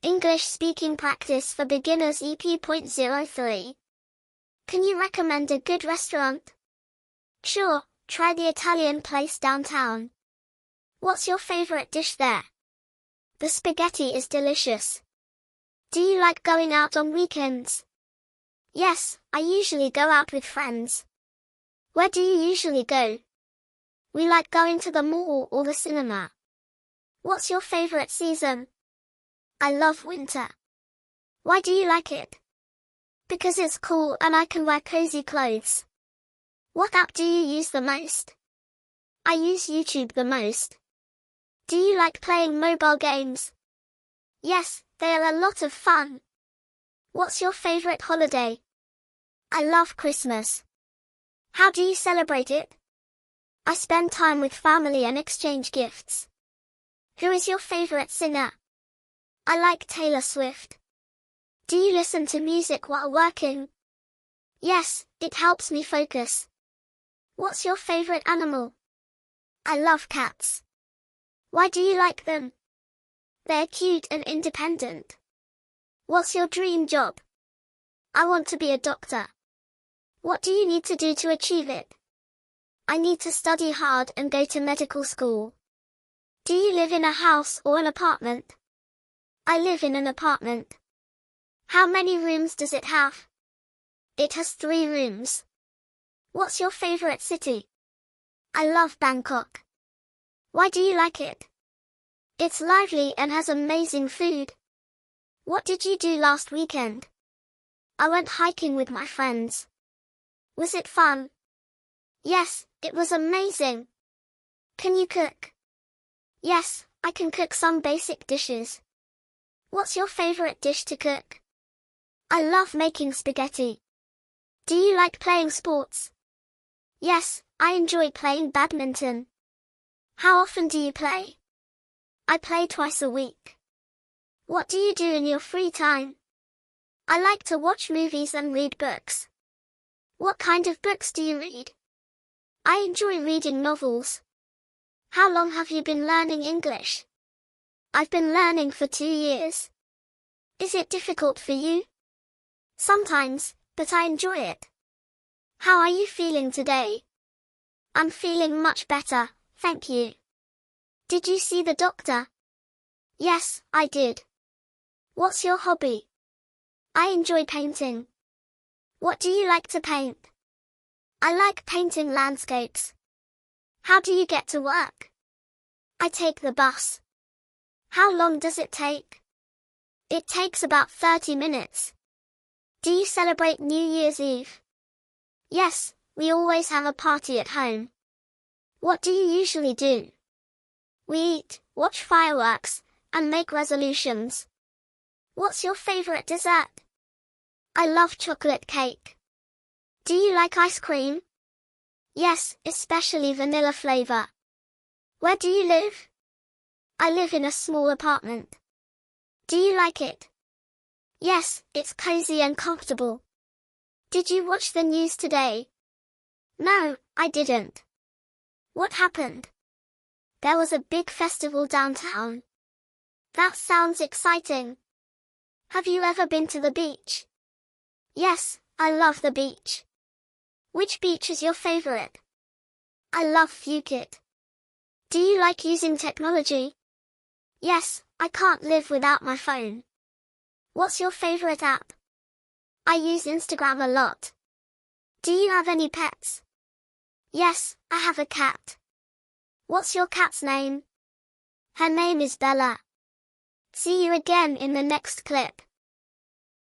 English Speaking Practice for Beginners EP.03. Can you recommend a good restaurant? Sure, try the Italian place downtown. What's your favorite dish there? The spaghetti is delicious. Do you like going out on weekends? Yes, I usually go out with friends. Where do you usually go? We like going to the mall or the cinema. What's your favorite season? I love winter. Why do you like it? Because it's cool and I can wear cozy clothes. What app do you use the most? I use YouTube the most. Do you like playing mobile games? Yes, they are a lot of fun. What's your favorite holiday? I love Christmas. How do you celebrate it? I spend time with family and exchange gifts. Who is your favorite singer? I like Taylor Swift. Do you listen to music while working? Yes, it helps me focus. What's your favorite animal? I love cats. Why do you like them? They're cute and independent. What's your dream job? I want to be a doctor. What do you need to do to achieve it? I need to study hard and go to medical school. Do you live in a house or an apartment? I live in an apartment. How many rooms does it have? It has 3 rooms. What's your favorite city? I love Bangkok. Why do you like it? It's lively and has amazing food. What did you do last weekend? I went hiking with my friends. Was it fun? Yes, it was amazing. Can you cook? Yes, I can cook some basic dishes. What's your favorite dish to cook? I love making spaghetti. Do you like playing sports? Yes, I enjoy playing badminton. How often do you play? I play twice a week. What do you do in your free time? I like to watch movies and read books. What kind of books do you read? I enjoy reading novels. How long have you been learning English? I've been learning for 2 years. Is it difficult for you? Sometimes, but I enjoy it. How are you feeling today? I'm feeling much better, thank you. Did you see the doctor? Yes, I did. What's your hobby? I enjoy painting. What do you like to paint? I like painting landscapes. How do you get to work? I take the bus. How long does it take? It takes about 30 minutes. Do you celebrate New Year's Eve? Yes, we always have a party at home. What do you usually do? We eat, watch fireworks, and make resolutions. What's your favorite dessert? I love chocolate cake. Do you like ice cream? Yes, especially vanilla flavor. Where do you live? I live in a small apartment. Do you like it? Yes, it's cozy and comfortable. Did you watch the news today? No, I didn't. What happened? There was a big festival downtown. That sounds exciting. Have you ever been to the beach? Yes, I love the beach. Which beach is your favorite? I love Phuket. Do you like using technology? Yes, I can't live without my phone. What's your favorite app? I use Instagram a lot. Do you have any pets? Yes, I have a cat. What's your cat's name? Her name is Bella. See you again in the next clip.